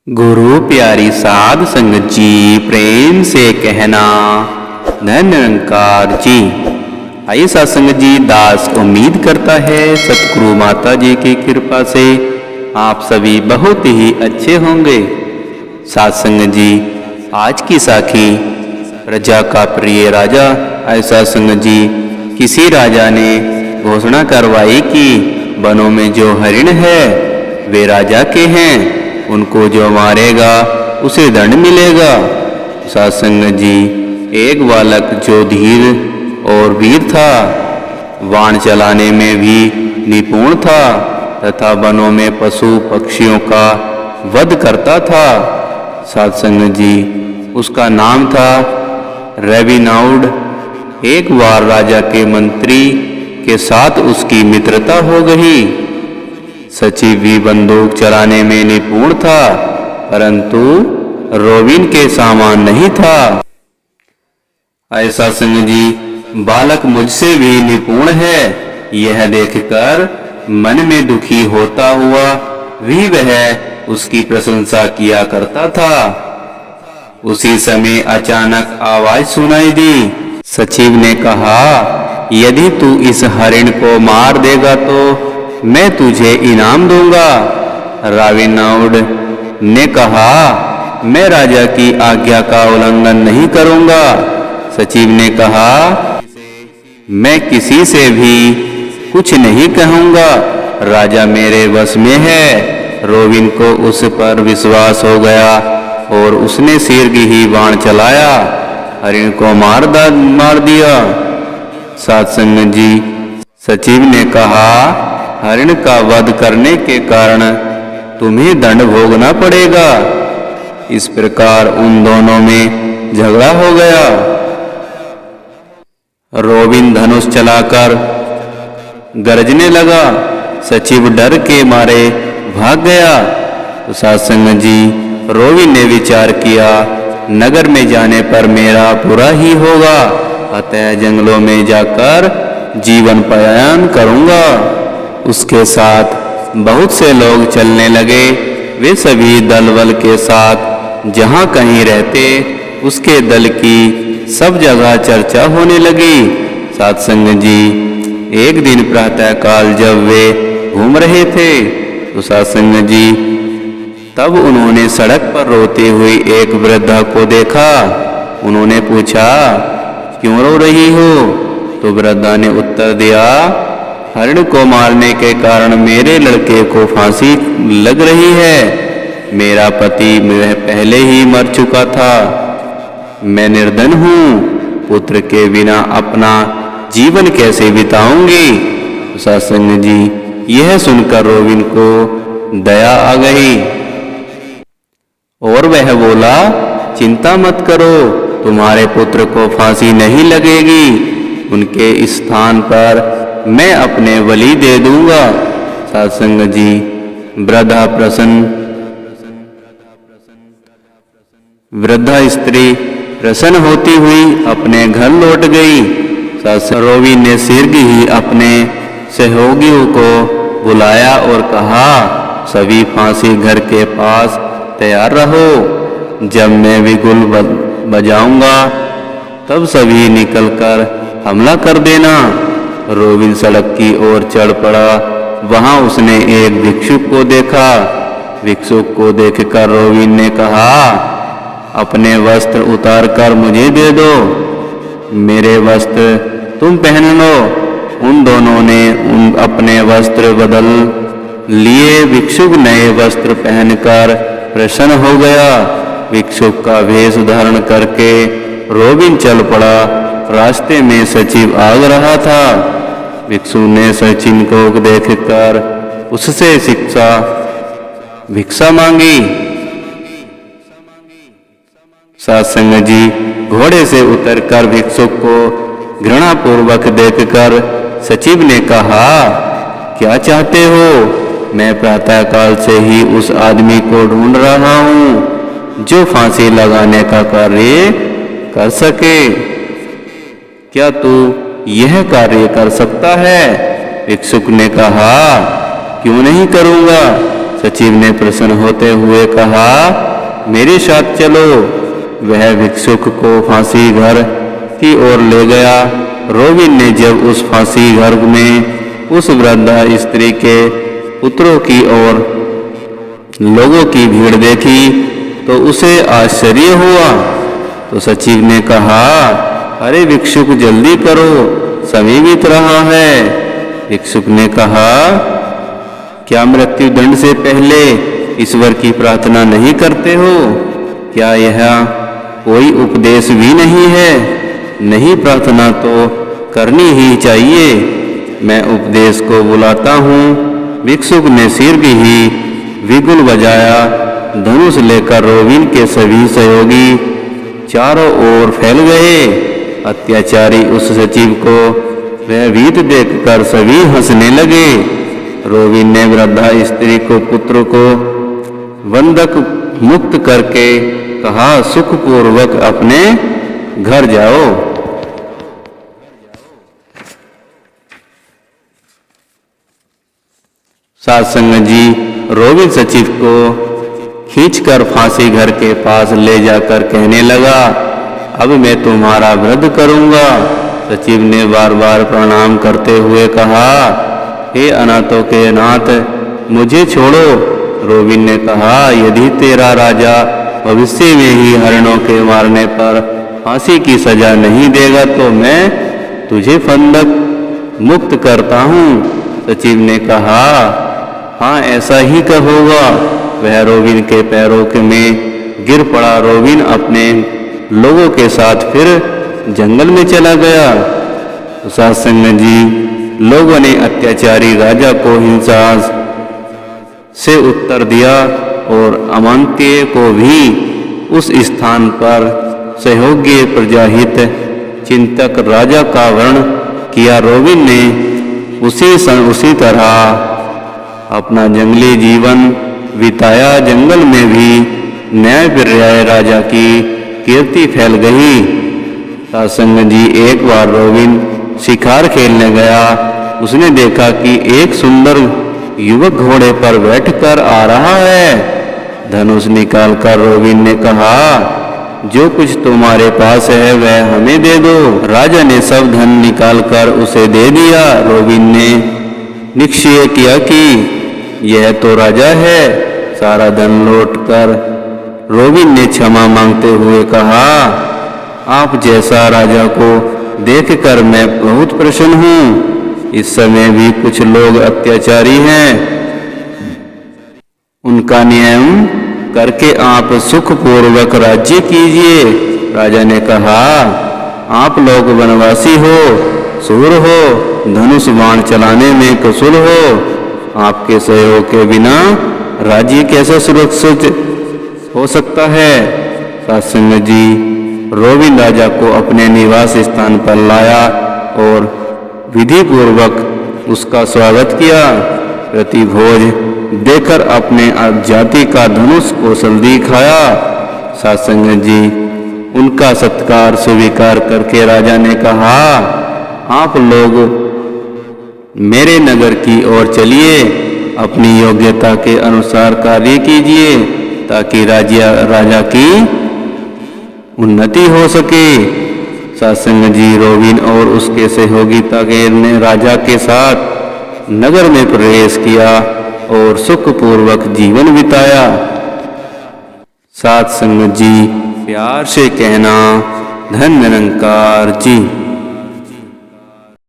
गुरु प्यारी साध संगत जी प्रेम से कहना धन निरंकार जी। आइए साध संगत जी, दास उम्मीद करता है सतगुरु माता जी की कृपा से आप सभी बहुत ही अच्छे होंगे। साध संगत जी, आज की साखी प्रजा का प्रिय राजा। ऐसा संगत जी, किसी राजा ने घोषणा करवाई कि वनों में जो हरिण है वे राजा के हैं, उनको जो मारेगा उसे दंड मिलेगा। साध संगत जी, एक बालक जो धीर और वीर था, बाण चलाने में भी निपुण था तथा वनों में पशु पक्षियों का वध करता था। साध संगत जी, उसका नाम था रविनाउड। एक बार राजा के मंत्री के साथ उसकी मित्रता हो गई। सचिव भी बंदूक चलाने में निपुण था, परंतु रोबिन के सामान नहीं था। ऐसा संगत जी, बालक मुझसे भी निपुण है, यह देखकर मन में दुखी होता हुआ भी वह उसकी प्रशंसा किया करता था। उसी समय अचानक आवाज सुनाई दी। सचिव ने कहा, यदि तू इस हरिण को मार देगा तो मैं तुझे इनाम दूंगा। रविनाउड ने कहा, मैं राजा की आज्ञा का उल्लंघन नहीं करूंगा। सचिव ने कहा, मैं किसी से भी कुछ नहीं कहूंगा, राजा मेरे वश में है। रोबिन को उस पर विश्वास हो गया और उसने शीघ्र ही बाण चलाया, हरिण को मार दिया। साध संगत जी, सचिव ने कहा, हरिण का वध करने के कारण तुम्हें दंड भोगना पड़ेगा। इस प्रकार उन दोनों में झगड़ा हो गया। रोबिन धनुष चलाकर गरजने लगा। सचिव डर के मारे भाग गया। तो साध संगत जी, रोबिन ने विचार किया, नगर में जाने पर मेरा बुरा ही होगा, अतः जंगलों में जाकर जीवन पलायन करूंगा। उसके साथ बहुत से लोग चलने लगे। वे सभी दल बल के साथ जहां कहीं रहते, उसके दल की सब जगह चर्चा होने लगी। साध संगत जी, एक दिन प्रातः काल जब वे घूम रहे थे तो साध संगत जी, तब उन्होंने सड़क पर रोती हुई एक वृद्धा को देखा। उन्होंने पूछा, क्यों रो रही हो? तो वृद्धा ने उत्तर दिया, हरिण को मारने के कारण मेरे लड़के को फांसी लग रही है। मेरा पति पहले ही मर चुका था। मैं निर्धन हूँ, पुत्र के बिना अपना जीवन कैसे बिताऊंगी? साध संगत जी, यह सुनकर रोबिन को दया आ गई और वह बोला, चिंता मत करो, तुम्हारे पुत्र को फांसी नहीं लगेगी। उनके स्थान पर मैं अपने बलि दे दूंगा। साध संगत जी, वृद्धा स्त्री प्रसन्न होती हुई अपने घर लौट गई। रोबिन ने शीघ्र ही अपने सहयोगियों को बुलाया और कहा, सभी फांसी घर के पास तैयार रहो। जब मैं विगुल बजाऊंगा तब सभी निकलकर हमला कर देना। रोबिन सड़क की ओर चढ़ पड़ा। वहां उसने एक भिक्षुक को देखा। भिक्षुक को देखकर रोबिन ने कहा, अपने वस्त्र उतार कर मुझे दे दो, मेरे वस्त्र तुम पहन लो। उन दोनों ने अपने वस्त्र बदल लिए। भिक्षुक नए वस्त्र पहनकर प्रसन्न हो गया। भिक्षुक का वेश धारण करके रोबिन चल पड़ा। रास्ते में सचिव आग रहा था। भिक्षु ने सचिव को देखकर उससे भिक्षा मांगी। साध संगत जी, घोड़े से उतरकर भिक्षुक को घृणा पूर्वक देखकर सचिव ने कहा, क्या चाहते हो? मैं प्रातः काल से ही उस आदमी को ढूंढ रहा हूँ जो फांसी लगाने का कार्य कर सके। क्या तू यह कार्य कर सकता है? भिक्षुक ने कहा, क्यों नहीं करूंगा। सचिव ने प्रसन्न होते हुए कहा, मेरे साथ चलो। वह भिक्षुक को फांसी घर की ओर ले गया। रोबिन ने जब उस फांसी घर में उस वृद्धा स्त्री के पुत्रों की और लोगों की भीड़ देखी तो उसे आश्चर्य हुआ। तो सचिव ने कहा, अरे भिक्षुक जल्दी करो, समय बीत रहा है। भिक्षुक ने कहा, क्या मृत्यु दंड से पहले ईश्वर की प्रार्थना नहीं करते हो? क्या यह कोई उपदेश भी नहीं है? नहीं, प्रार्थना तो करनी ही चाहिए। मैं उपदेश को बुलाता हूँ। भिक्षुक ने सिर भी ही विगुल बजाया। धनुष लेकर रोबिन के सभी सहयोगी चारों ओर फैल गए। अत्याचारी उस सचिव को भयभीत देखकर सभी हंसने लगे। रोबिन ने वृद्धा स्त्री को पुत्र को बंधक मुक्त करके कहा, सुखपूर्वक अपने घर जाओ। साधुसंग जी रोबिन सचिव को खींचकर फांसी घर के पास ले जाकर कहने लगा, अब मैं तुम्हारा वध करूंगा। सचिव ने बार बार प्रणाम करते हुए कहा, हे अनाथों के अनाथ, मुझे छोड़ो। रोबिन ने कहा, यदि तेरा राजा भविष्य में ही हरणों के मारने पर फांसी की सजा नहीं देगा तो मैं तुझे बंधक मुक्त करता हूँ। सचिव ने कहा, हाँ ऐसा ही होगा। वह रोबिन के पैरों में गिर पड़ा। रोबिन अपने लोगों के साथ फिर जंगल में चला गया। साधुसंग जी लोगों ने अत्याचारी राजा को हिंसा से उत्तर दिया और अमांत्य को भी उस स्थान पर सहयोगी प्रजाहित चिंतक राजा का वर्ण किया। रोबिन ने उसी तरह अपना जंगली जीवन बिताया। जंगल में भी न्याय पर्याय राजा की कीर्ति फैल गई। साधुसंग जी एक बार रोबिन शिकार खेलने गया। उसने देखा कि एक सुंदर युवक घोड़े पर बैठकर आ रहा है। धनुष निकालकर रोबिन ने कहा, जो कुछ तुम्हारे पास है वह हमें दे दो। राजा ने सब धन निकालकर उसे दे दिया। रोबिन ने निश्चय किया कि यह तो राजा है। सारा धन लौटकर रोबिन ने क्षमा मांगते हुए कहा, आप जैसा राजा को देखकर मैं बहुत प्रसन्न हूँ। इस समय भी कुछ लोग अत्याचारी हैं, उनका नियम करके आप सुखपूर्वक राज्य कीजिए। राजा ने कहा, आप लोग वनवासी हो, शूर हो, धनुष बाण चलाने में कुशल हो। आपके सहयोग के बिना राज्य कैसे सुरक्षित हो सकता है? साधुसंग जी रोबिन राजा को अपने निवास स्थान पर लाया और विधि पूर्वक उसका स्वागत किया। प्रतिभोज देकर अपने जाति का धनुष कौशल दिखाया। साधुसंग जी उनका सत्कार स्वीकार करके राजा ने कहा, आप लोग मेरे नगर की ओर चलिए, अपनी योग्यता के अनुसार कार्य कीजिए ताकि राजा की उन्नति हो सके। साधुसंग जी रोबिन और उसके सहयोगी ताकेर ने राजा के साथ नगर में प्रवेश किया और सुखपूर्वक जीवन बिताया। साधुसंग जी प्यार से कहना, धन निरंकार जी।